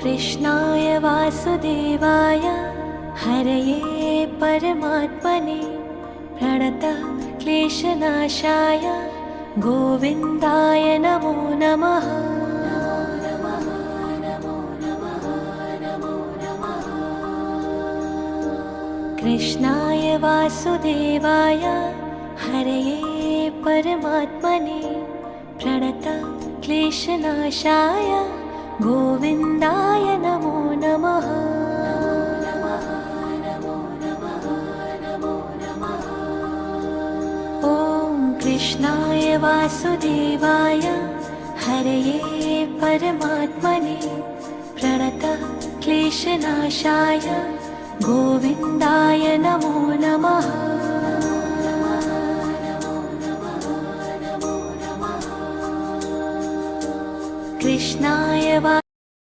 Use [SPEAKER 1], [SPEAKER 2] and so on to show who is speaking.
[SPEAKER 1] कृष्णाय वासुदेवाय हरये परमात्मने प्रणतः क्लेशनाशाय गोविन्दाय नमो नमः। कृष्णाय वासुदेवाय हरये परमात्मने प्रणतः क्लेशनाशाय गोविन्दाय नमो नमः। ॐ कृष्णाय वासुदेवाय हरये परमात्मने प्रणतः क्लेशनाशाय गोविन्दाय नमो नमः। कृष्णाय